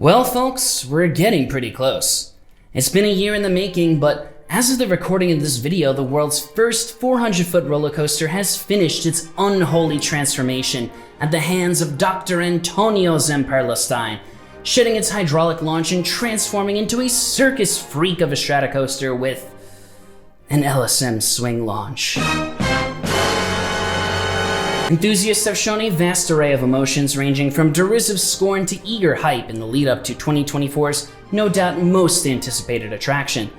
Well, folks, we're getting pretty close. It's been a year in the making, but as of the recording of this video, the world's first 400-foot roller coaster has finished its unholy transformation at the hands of Dr. Antonio Zamperla-Stein, shedding its hydraulic launch and transforming into a circus freak of a stratocoaster with an LSM swing launch. Enthusiasts have shown a vast array of emotions ranging from derisive scorn to eager hype in the lead up to 2024's no doubt most anticipated attraction.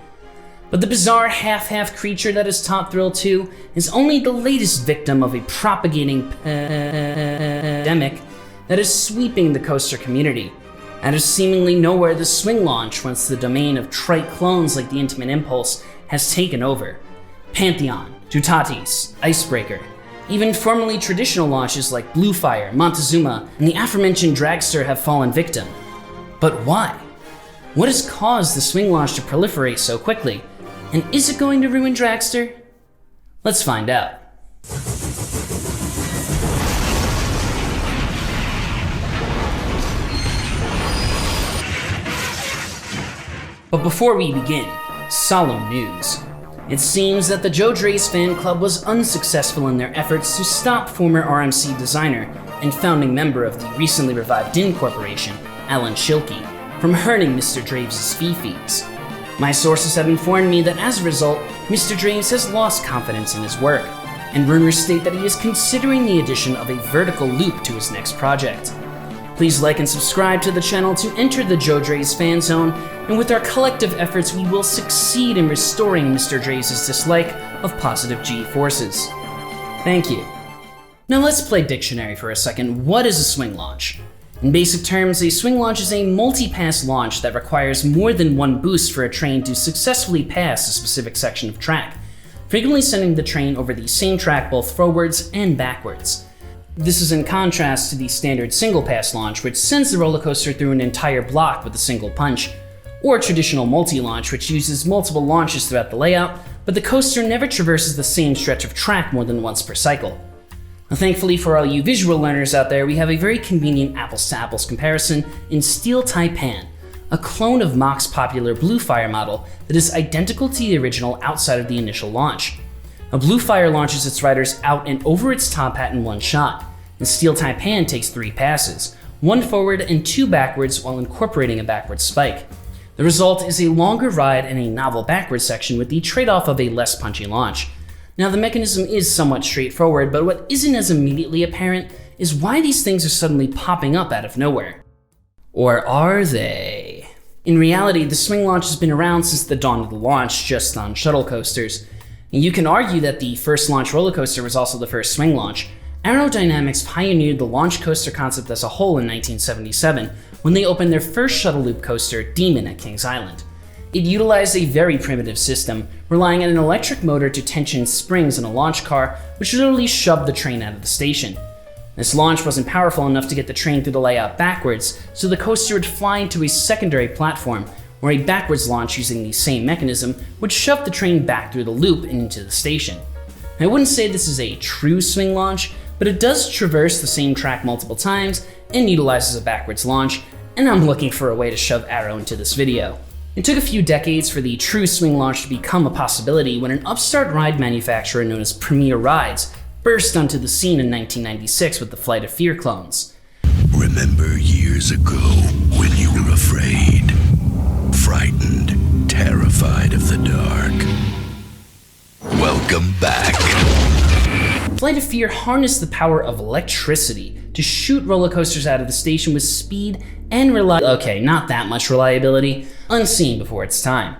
But the bizarre half-half creature that is Top Thrill 2 is only the latest victim of a propagating pandemic that is sweeping the coaster community. Out of seemingly nowhere, the swing launch, once the domain of trite clones like the Intimate Impulse, has taken over. Pantheon, Toutatis, Ice Breaker, even formerly traditional launches like Bluefire, Montezooma, and the aforementioned Dragster have fallen victim. But why? What has caused the swing launch to proliferate so quickly? And is it going to ruin Dragster? Let's find out. But before we begin, solemn news. It seems that the Joe Dre's fan club was unsuccessful in their efforts to stop former RMC designer and founding member of the recently revived DIN Corporation, Alan Schilke, from earning Mr. Draves' fees. My sources have informed me that as a result, Mr. Draves has lost confidence in his work, and rumors state that he is considering the addition of a vertical loop to his next project. Please like and subscribe to the channel to enter the Joe Dre's fan zone, and with our collective efforts we will succeed in restoring Mr. Draves' dislike of positive G forces. Thank you. Now let's play dictionary for a second. What is a swing launch? In basic terms, a swing launch is a multi-pass launch that requires more than one boost for a train to successfully pass a specific section of track, frequently sending the train over the same track both forwards and backwards. This is in contrast to the standard single-pass launch, which sends the roller coaster through an entire block with a single punch, or traditional multi-launch, which uses multiple launches throughout the layout, but the coaster never traverses the same stretch of track more than once per cycle. Now, thankfully for all you visual learners out there, we have a very convenient apples-to-apples comparison in Steel Taipan, a clone of Mach's popular Bluefire model that is identical to the original outside of the initial launch. A Bluefire launches its riders out and over its top hat in one shot, and Steel Taipan takes 3 passes, 1 forward and 2 backwards while incorporating a backward spike. The result is a longer ride and a novel backward section with the trade-off of a less punchy launch. Now the mechanism is somewhat straightforward, but what isn't as immediately apparent is why these things are suddenly popping up out of nowhere. Or are they? In reality, the swing launch has been around since the dawn of the launch, just on shuttle coasters. And you can argue that the first launch roller coaster was also the first swing launch. Aerodynamics pioneered the launch coaster concept as a whole in 1977 when they opened their first shuttle loop coaster, Demon, at Kings Island. It utilized a very primitive system, relying on an electric motor to tension springs in a launch car, which literally shoved the train out of the station. This launch wasn't powerful enough to get the train through the layout backwards, so the coaster would fly into a secondary platform, where a backwards launch using the same mechanism would shove the train back through the loop and into the station. I wouldn't say this is a true swing launch, but it does traverse the same track multiple times and utilizes a backwards launch, and I'm looking for a way to shove Arrow into this video. It took a few decades for the true swing launch to become a possibility when an upstart ride manufacturer known as Premier Rides burst onto the scene in 1996 with the Flight of Fear clones. Remember years ago when you were afraid, frightened, terrified of the dark? Welcome back. Flight of Fear harnessed the power of electricity to shoot roller coasters out of the station with speed and okay, not that much reliability, unseen before its time.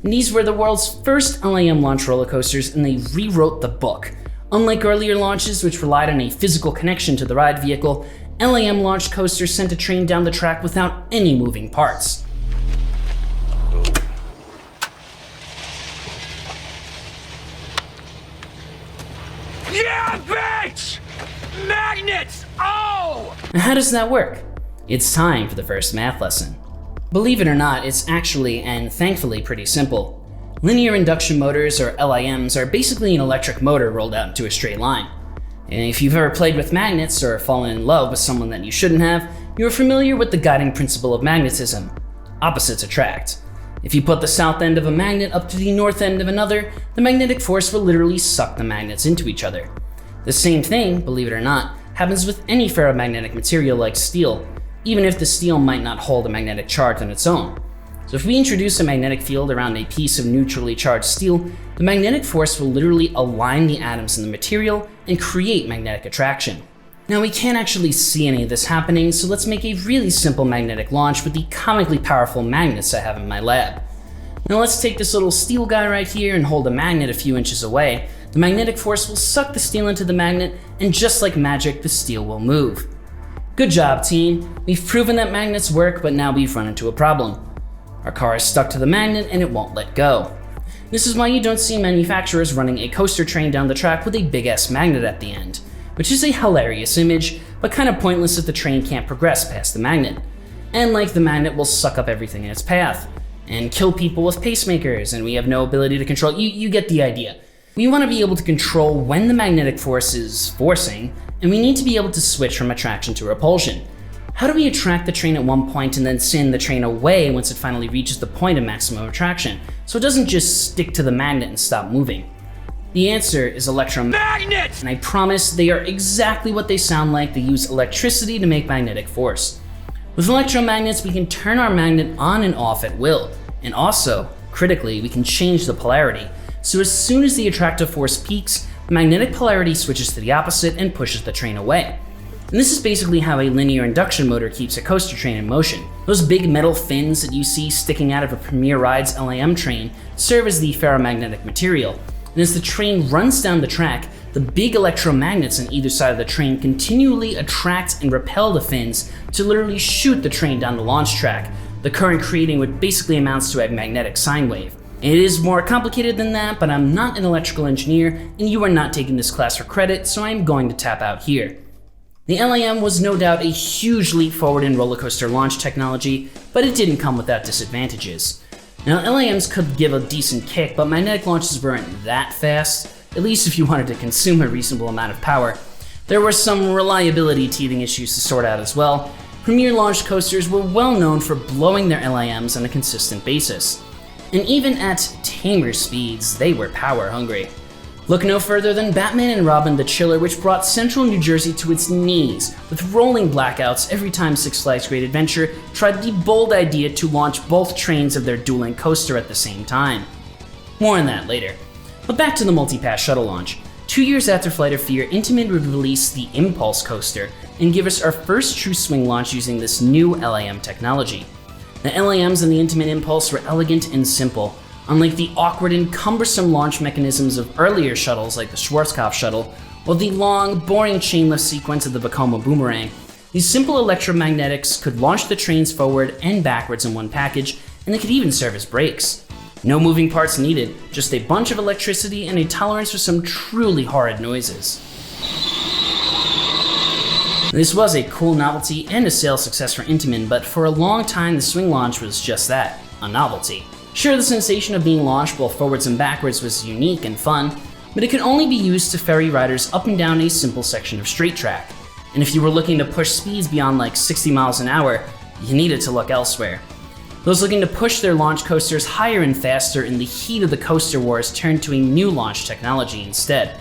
And these were the world's first LAM launch roller coasters, and they rewrote the book. Unlike earlier launches, which relied on a physical connection to the ride vehicle, LAM launch coasters sent a train down the track without any moving parts. Yeah, bitch! Magnets! Oh! Now, how does that work? It's time for the first math lesson. Believe it or not, it's actually, and thankfully, pretty simple. Linear induction motors, or LIMs, are basically an electric motor rolled out into a straight line. And if you've ever played with magnets or fallen in love with someone that you shouldn't have, You're familiar with the guiding principle of magnetism. Opposites attract. If you put the south end of a magnet up to the north end of another, the magnetic force will literally suck the magnets into each other. The same thing, believe it or not, happens with any ferromagnetic material like steel, even if the steel might not hold a magnetic charge on its own. So if we introduce a magnetic field around a piece of neutrally charged steel, the magnetic force will literally align the atoms in the material and create magnetic attraction. Now we can't actually see any of this happening, so let's make a really simple magnetic launch with the comically powerful magnets I have in my lab. Now let's take this little steel guy right here and hold a magnet a few inches away. The magnetic force will suck the steel into the magnet, and just like magic, the steel will move. Good job, team. We've proven that magnets work, but now we've run into a problem. Our car is stuck to the magnet and it won't let go. This is why you don't see manufacturers running a coaster train down the track with a big-ass magnet at the end, which is a hilarious image, but kind of pointless if the train can't progress past the magnet. And like the magnet will suck up everything in its path, and kill people with pacemakers, and we have no ability to control. You get the idea. We want to be able to control when the magnetic force is forcing, and we need to be able to switch from attraction to repulsion. How do we attract the train at one point and then send the train away once it finally reaches the point of maximum attraction, so it doesn't just stick to the magnet and stop moving? The answer is electromagnets! And I promise they are exactly what they sound like. They use electricity to make magnetic force. With electromagnets, we can turn our magnet on and off at will, and also, critically, we can change the polarity. So as soon as the attractive force peaks, the magnetic polarity switches to the opposite and pushes the train away. And this is basically how a linear induction motor keeps a coaster train in motion. Those big metal fins that you see sticking out of a Premier Rides LAM train serve as the ferromagnetic material. And as the train runs down the track, the big electromagnets on either side of the train continually attract and repel the fins to literally shoot the train down the launch track, the current creating what basically amounts to a magnetic sine wave. It is more complicated than that, but I'm not an electrical engineer, and you are not taking this class for credit, so I'm going to tap out here. The LAM was no doubt a huge leap forward in roller coaster launch technology, but it didn't come without disadvantages. Now, LAMs could give a decent kick, but magnetic launches weren't that fast, at least if you wanted to consume a reasonable amount of power. There were some reliability teething issues to sort out as well. Premier launch coasters were well known for blowing their LAMs on a consistent basis. And even at tamer speeds, they were power hungry. Look no further than Batman and Robin the Chiller, which brought central New Jersey to its knees, with rolling blackouts every time Six Flags Great Adventure tried the bold idea to launch both trains of their dueling coaster at the same time. More on that later. But back to the multi-pass shuttle launch. 2 years after Flight of Fear, Intamin would release the Impulse coaster and give us our first true swing launch using this new LAM technology. The LAMs and the Intamin Impulse were elegant and simple, unlike the awkward and cumbersome launch mechanisms of earlier shuttles like the Schwarzkopf shuttle, or the long, boring chain lift sequence of the Vekoma Boomerang. These simple electromagnetics could launch the trains forward and backwards in one package, and they could even serve as brakes. No moving parts needed, just a bunch of electricity and a tolerance for some truly horrid noises. This was a cool novelty and a sales success for Intamin, but for a long time the swing launch was just that, a novelty. Sure, the sensation of being launched both forwards and backwards was unique and fun, but it could only be used to ferry riders up and down a simple section of straight track. And if you were looking to push speeds beyond like 60 miles an hour, you needed to look elsewhere. Those looking to push their launch coasters higher and faster in the heat of the coaster wars turned to a new launch technology instead,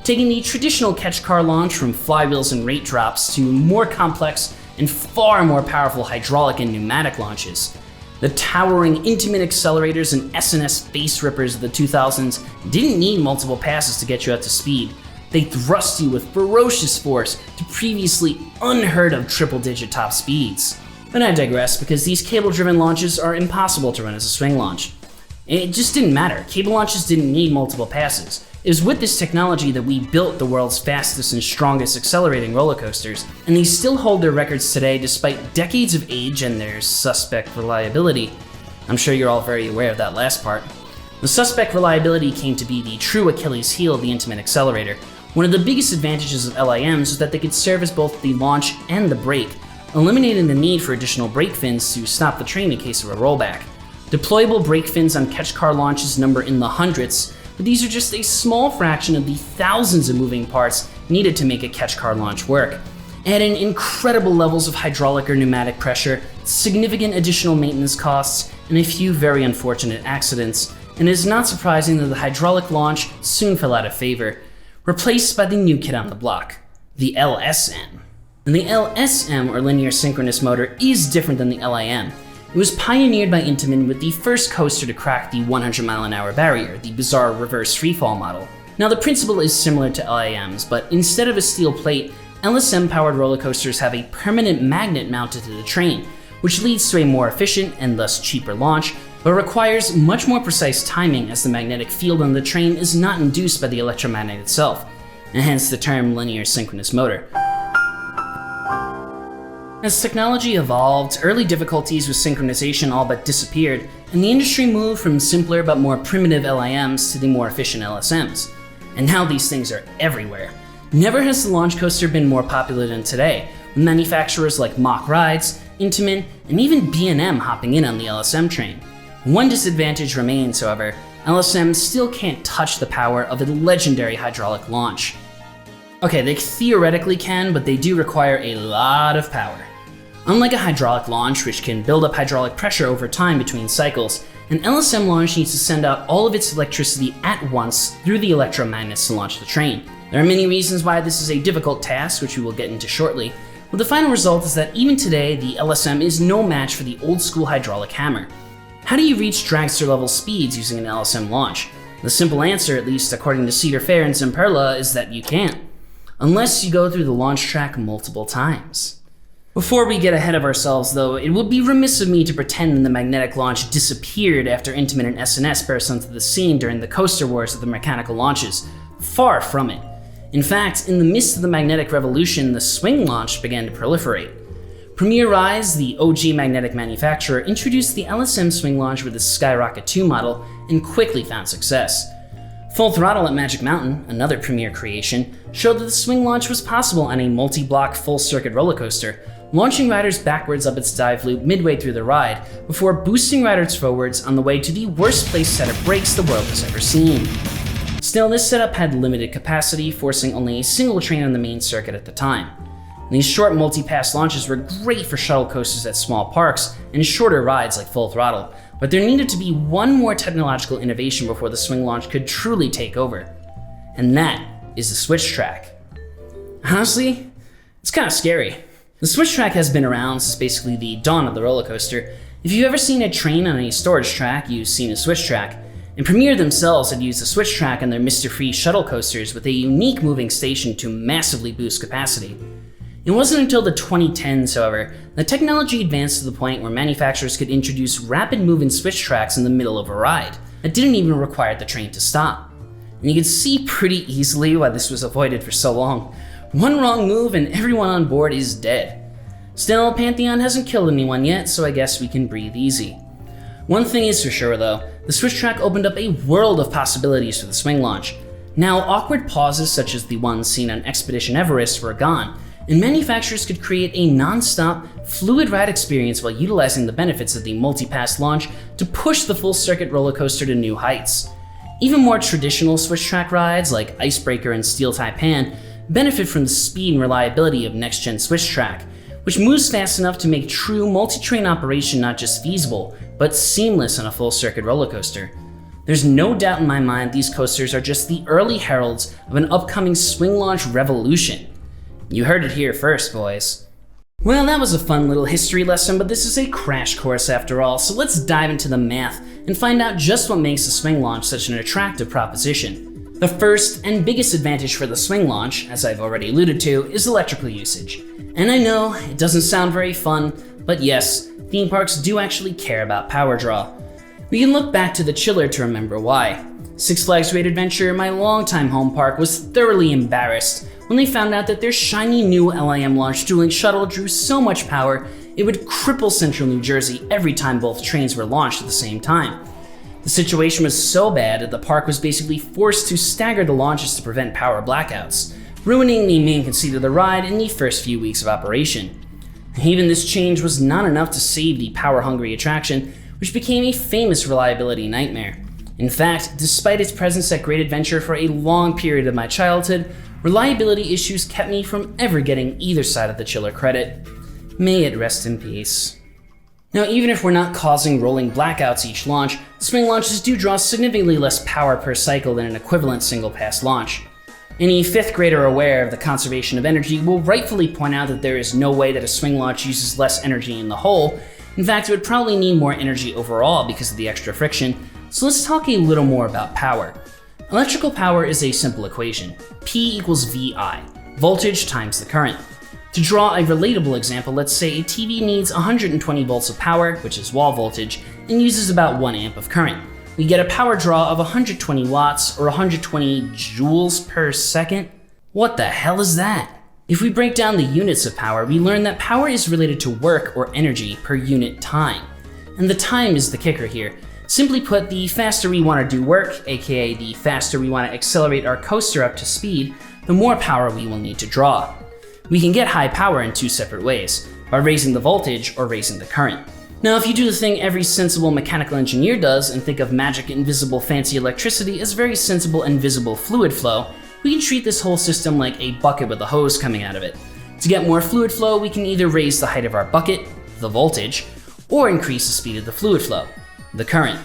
taking the traditional catch car launch from flywheels and rate drops to more complex and far more powerful hydraulic and pneumatic launches. The towering Intamin accelerators and S&S base rippers of the 2000s didn't need multiple passes to get you up to speed. They thrust you with ferocious force to previously unheard of triple-digit top speeds. But I digress, because these cable-driven launches are impossible to run as a swing launch. It just didn't matter. Cable launches didn't need multiple passes. It was with this technology that we built the world's fastest and strongest accelerating roller coasters, and these still hold their records today despite decades of age and their suspect reliability. I'm sure you're all very aware of that last part. The suspect reliability came to be the true Achilles heel of the Intamin accelerator. One of the biggest advantages of LAMs was that they could serve as both the launch and the brake, eliminating the need for additional brake fins to stop the train in case of a rollback. Deployable brake fins on catch car launches number in the hundreds, but these are just a small fraction of the thousands of moving parts needed to make a catch car launch work. adding incredible levels of hydraulic or pneumatic pressure, significant additional maintenance costs, and a few very unfortunate accidents. And it is not surprising that the hydraulic launch soon fell out of favor, replaced by the new kid on the block, the LSM. And the LSM, or linear synchronous motor, is different than the LIM. It was pioneered by Intamin with the first coaster to crack the 100-mile-an-hour barrier, the bizarre reverse freefall model. Now, the principle is similar to LIMs, but instead of a steel plate, LSM-powered roller coasters have a permanent magnet mounted to the train, which leads to a more efficient and thus cheaper launch, but requires much more precise timing as the magnetic field on the train is not induced by the electromagnet itself, and hence the term linear synchronous motor. As technology evolved, early difficulties with synchronization all but disappeared, and the industry moved from simpler but more primitive LIMs to the more efficient LSMs. And now these things are everywhere. Never has the launch coaster been more popular than today, with manufacturers like Mach Rides, Intamin, and even B&M hopping in on the LSM train. One disadvantage remains, however: LSMs still can't touch the power of a legendary hydraulic launch. Okay, they theoretically can, but they do require a lot of power. Unlike a hydraulic launch, which can build up hydraulic pressure over time between cycles, an LSM launch needs to send out all of its electricity at once through the electromagnets to launch the train. There are many reasons why this is a difficult task, which we will get into shortly, but the final result is that even today, the LSM is no match for the old-school hydraulic hammer. How do you reach dragster-level speeds using an LSM launch? The simple answer, at least according to Cedar Fair and Zamperla, is that you can't, unless you go through the launch track multiple times. Before we get ahead of ourselves, though, it would be remiss of me to pretend that the magnetic launch disappeared after Intamin and SNS burst onto the scene during the coaster wars of the mechanical launches. Far from it. In fact, in the midst of the magnetic revolution, the swing launch began to proliferate. Premier Rise, the OG magnetic manufacturer, introduced the LSM swing launch with the Skyrocket 2 model and quickly found success. Full Throttle at Magic Mountain, another Premier creation, showed that the swing launch was possible on a multi-block full-circuit roller coaster, launching riders backwards up its dive loop midway through the ride, before boosting riders forwards on the way to the worst placed set of brakes the world has ever seen. Still, this setup had limited capacity, forcing only a single train on the main circuit at the time. And these short multi-pass launches were great for shuttle coasters at small parks and shorter rides like Full Throttle, but there needed to be one more technological innovation before the swing launch could truly take over. And that is the switch track. Honestly, it's kind of scary. The switch track has been around since basically the dawn of the roller coaster. If you've ever seen a train on a storage track, you've seen a switch track. And Premier themselves had used the switch track on their Mr. Freeze shuttle coasters with a unique moving station to massively boost capacity. It wasn't until the 2010s, however, that technology advanced to the point where manufacturers could introduce rapid moving switch tracks in the middle of a ride that didn't even require the train to stop. And you can see pretty easily why this was avoided for so long. One wrong move and everyone on board is dead. Still, Pantheon hasn't killed anyone yet, so I guess we can breathe easy. One thing is for sure though, the switch track opened up a world of possibilities for the swing launch. Now, awkward pauses such as the ones seen on Expedition Everest were gone, and manufacturers could create a non-stop, fluid ride experience while utilizing the benefits of the multi-pass launch to push the full-circuit roller coaster to new heights. Even more traditional switch track rides like Ice Breaker and Steel Taipan benefit from the speed and reliability of next-gen switch track, which moves fast enough to make true multi-train operation not just feasible, but seamless on a full-circuit roller coaster. There's no doubt in my mind these coasters are just the early heralds of an upcoming swing launch revolution. You heard it here first, boys. Well, that was a fun little history lesson, but this is a crash course after all, so let's dive into the math and find out just what makes the swing launch such an attractive proposition. The first and biggest advantage for the swing launch, as I've already alluded to, is electrical usage. And I know, it doesn't sound very fun, but yes, theme parks do actually care about power draw. We can look back to the chiller to remember why. Six Flags Great Adventure, my longtime home park, was thoroughly embarrassed when they found out that their shiny new LIM launch dueling shuttle drew so much power it would cripple central New Jersey every time both trains were launched at the same time. The situation was so bad that the park was basically forced to stagger the launches to prevent power blackouts, ruining the main conceit of the ride in the first few weeks of operation. Even this change was not enough to save the power-hungry attraction, which became a famous reliability nightmare. In fact, despite its presence at Great Adventure for a long period of my childhood, Reliability issues kept me from ever getting either side of the chiller credit. May it rest in peace. Now, even if we're not causing rolling blackouts each launch, swing launches do draw significantly less power per cycle than an equivalent single-pass launch. Any 5th grader aware of the conservation of energy will rightfully point out that there is no way that a swing launch uses less energy in the whole. In fact, it would probably need more energy overall because of the extra friction. So let's talk a little more about power. Electrical power is a simple equation. P equals VI, voltage times the current. To draw a relatable example, let's say a TV needs 120 volts of power, which is wall voltage, and uses about 1 amp of current. We get a power draw of 120 watts or 120 joules per second. What the hell is that? If we break down the units of power, we learn that power is related to work or energy per unit time. And the time is the kicker here. Simply put, the faster we want to do work, aka the faster we want to accelerate our coaster up to speed, the more power we will need to draw. We can get high power in 2 separate ways, by raising the voltage or raising the current. Now, if you do the thing every sensible mechanical engineer does and think of magic invisible fancy electricity as very sensible and visible fluid flow, we can treat this whole system like a bucket with a hose coming out of it. To get more fluid flow, we can either raise the height of our bucket, the voltage, or increase the speed of the fluid flow, the current.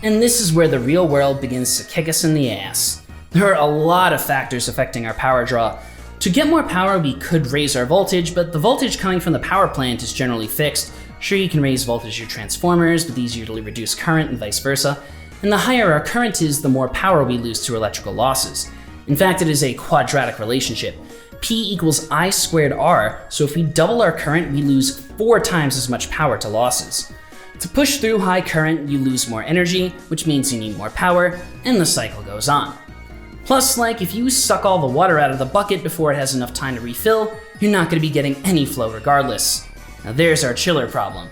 And this is where the real world begins to kick us in the ass. There are a lot of factors affecting our power draw. To get more power, we could raise our voltage, but the voltage coming from the power plant is generally fixed. Sure, you can raise voltage of your transformers, but these usually reduce current and vice versa. And the higher our current is, the more power we lose to electrical losses. In fact, it is a quadratic relationship. P equals I squared R, so if we double our current, we lose 4 times as much power to losses. To push through high current, you lose more energy, which means you need more power, and the cycle goes on. Plus, like, if you suck all the water out of the bucket before it has enough time to refill, you're not going to be getting any flow regardless. Now there's our chiller problem.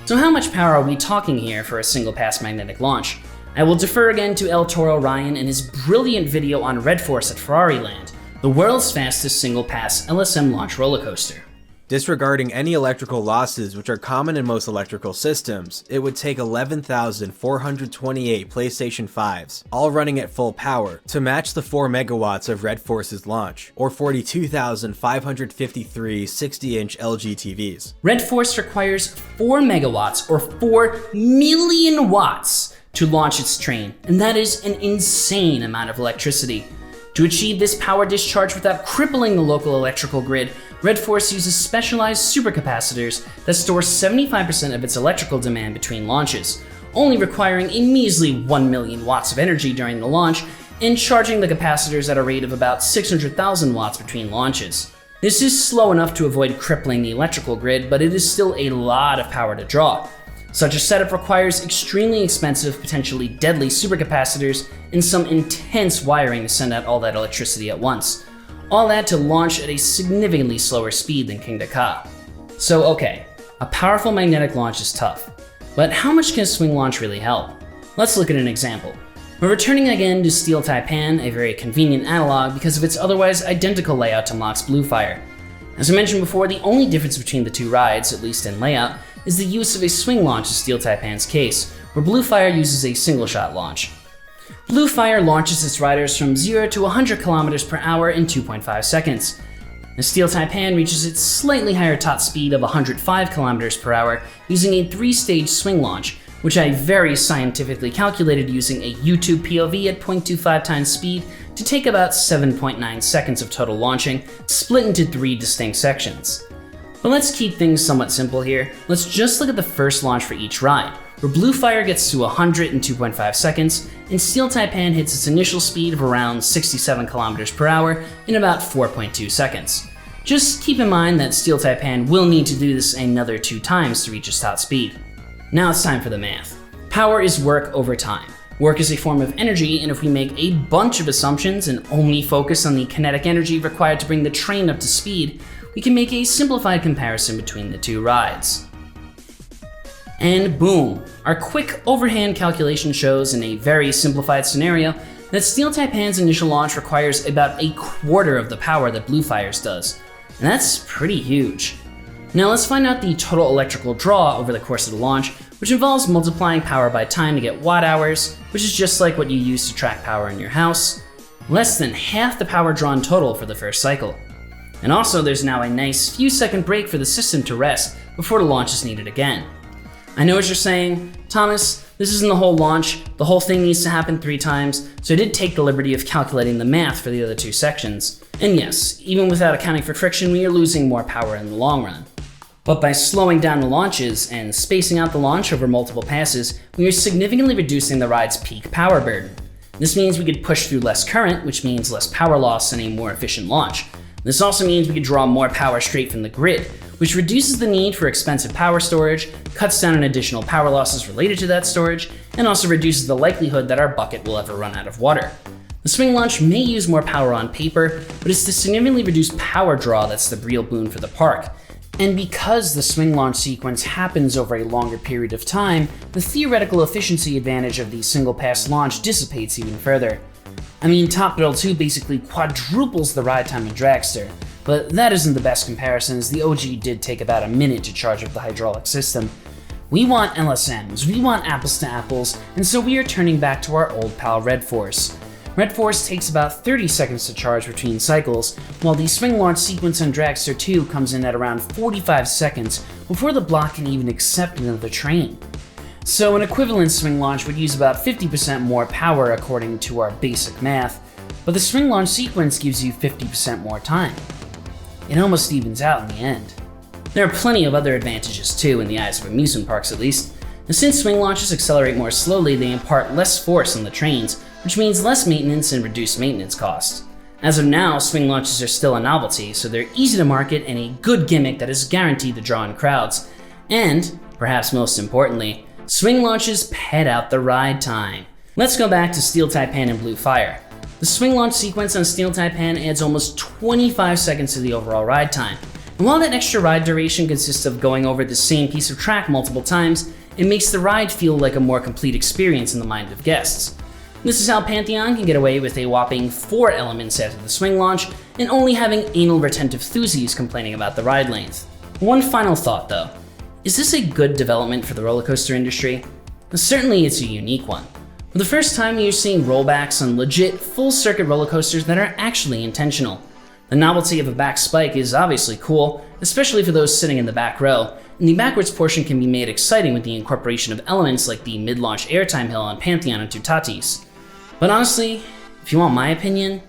So how much power are we talking here for a single pass magnetic launch? I will defer again to El Toro Ryan and his brilliant video on Red Force at Ferrari Land, the world's fastest single pass LSM launch roller coaster. Disregarding any electrical losses which are common in most electrical systems, it would take 11,428 PlayStation 5s, all running at full power, to match the 4 megawatts of Red Force's launch, or 42,553 60-inch LG TVs. Red Force requires 4 megawatts or 4 million watts to launch its train, and that is an insane amount of electricity. To achieve this power discharge without crippling the local electrical grid, Red Force uses specialized supercapacitors that store 75% of its electrical demand between launches, only requiring a measly 1 million watts of energy during the launch and charging the capacitors at a rate of about 600,000 watts between launches. This is slow enough to avoid crippling the electrical grid, but it is still a lot of power to draw. Such a setup requires extremely expensive, potentially deadly supercapacitors and some intense wiring to send out all that electricity at once. All that to launch at a significantly slower speed than Kingda Ka. So okay, a powerful magnetic launch is tough, but how much can a swing launch really help? Let's look at an example. We're returning again to Steel Taipan, a very convenient analog because of its otherwise identical layout to Mach's Bluefire. As I mentioned before, the only difference between the two rides, at least in layout, is the use of a swing launch in Steel Taipan's case, where Bluefire uses a single-shot launch. Bluefire launches its riders from 0 to 100 km per hour in 2.5 seconds. The Steel Taipan reaches its slightly higher top speed of 105 km per hour using a 3-stage swing launch, which I very scientifically calculated using a YouTube POV at 0.25 times speed to take about 7.9 seconds of total launching, split into 3 distinct sections. But let's keep things somewhat simple here. Let's just look at the first launch for each ride, where Bluefire gets to 100 in 2.5 seconds, and Steel Taipan hits its initial speed of around 67 km per hour in about 4.2 seconds. Just keep in mind that Steel Taipan will need to do this another 2 times to reach its top speed. Now it's time for the math. Power is work over time. Work is a form of energy, and if we make a bunch of assumptions and only focus on the kinetic energy required to bring the train up to speed, we can make a simplified comparison between the two rides. And boom, our quick overhand calculation shows in a very simplified scenario that Steel Taipan's initial launch requires about 1/4 of the power that Bluefire's does. And that's pretty huge. Now let's find out the total electrical draw over the course of the launch, which involves multiplying power by time to get watt hours, which is just like what you use to track power in your house. less than half the power drawn total for the first cycle. And also there's now a nice few second break for the system to rest before the launch is needed again. I know what you're saying, Thomas, this isn't the whole launch, the whole thing needs to happen 3 times, so I did take the liberty of calculating the math for the other 2 sections. And yes, even without accounting for friction, we are losing more power in the long run. But by slowing down the launches and spacing out the launch over multiple passes, we are significantly reducing the ride's peak power burden. This means we could push through less current, which means less power loss and a more efficient launch. This also means we could draw more power straight from the grid, which reduces the need for expensive power storage, cuts down on additional power losses related to that storage, and also reduces the likelihood that our bucket will ever run out of water. The swing launch may use more power on paper, but it's the significantly reduced power draw that's the real boon for the park. And because the swing launch sequence happens over a longer period of time, the theoretical efficiency advantage of the single pass launch dissipates even further. I mean, Top Thrill 2 basically quadruples the ride time in Dragster, but that isn't the best comparison, as the OG did take about a minute to charge up the hydraulic system. We want LSMs, we want apples to apples, and so we are turning back to our old pal Red Force. Red Force takes about 30 seconds to charge between cycles, while the swing launch sequence on Dragster 2 comes in at around 45 seconds before the block can even accept another train. So an equivalent swing launch would use about 50% more power according to our basic math, but the swing launch sequence gives you 50% more time. It almost evens out in the end. There are plenty of other advantages too, in the eyes of amusement parks at least. And since swing launches accelerate more slowly, they impart less force on the trains, which means less maintenance and reduced maintenance costs. As of now, swing launches are still a novelty, so they're easy to market and a good gimmick that is guaranteed to draw in crowds. And, perhaps most importantly, swing launches pad out the ride time. Let's go back to Steel Taipan and Blue Fire. The swing launch sequence on Steel Taipan adds almost 25 seconds to the overall ride time. And while that extra ride duration consists of going over the same piece of track multiple times, it makes the ride feel like a more complete experience in the mind of guests. This is how Pantheon can get away with a whopping 4 elements after the swing launch, and only having anal retentive thuzies complaining about the ride length. One final thought though. Is this a good development for the roller coaster industry? Well, certainly it's a unique one. For the first time, you're seeing rollbacks on legit, full-circuit roller coasters that are actually intentional. The novelty of a back spike is obviously cool, especially for those sitting in the back row, and the backwards portion can be made exciting with the incorporation of elements like the mid-launch airtime hill on Pantheon and Toutatis. But honestly, if you want my opinion,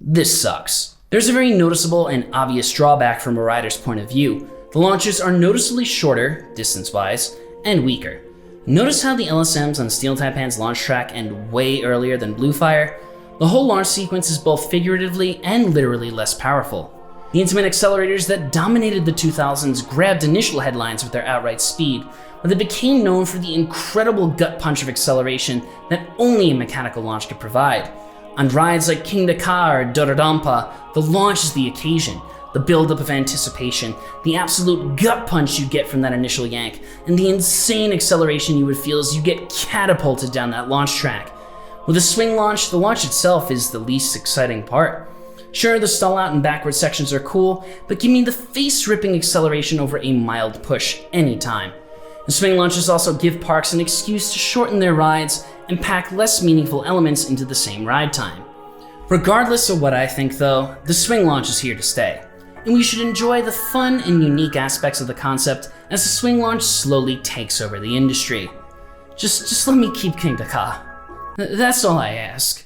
this sucks. There's a very noticeable and obvious drawback from a rider's point of view. The launches are noticeably shorter, distance-wise, and weaker. Notice how the LSMs on Steel Taipan's launch track end way earlier than Blue Fire? The whole launch sequence is both figuratively and literally less powerful. The intimate accelerators that dominated the 2000s grabbed initial headlines with their outright speed, but they became known for the incredible gut punch of acceleration that only a mechanical launch could provide. On rides like King Dakar or Dorodampa, the launch is the occasion, the buildup of anticipation, the absolute gut punch you get from that initial yank, and the insane acceleration you would feel as you get catapulted down that launch track. With a swing launch, the launch itself is the least exciting part. Sure, the stall out and backward sections are cool, but give me the face-ripping acceleration over a mild push anytime. The swing launches also give parks an excuse to shorten their rides and pack less meaningful elements into the same ride time. Regardless of what I think though, the swing launch is here to stay, and we should enjoy the fun and unique aspects of the concept as the swing launch slowly takes over the industry. Just let me keep King Dakar. That's all I ask.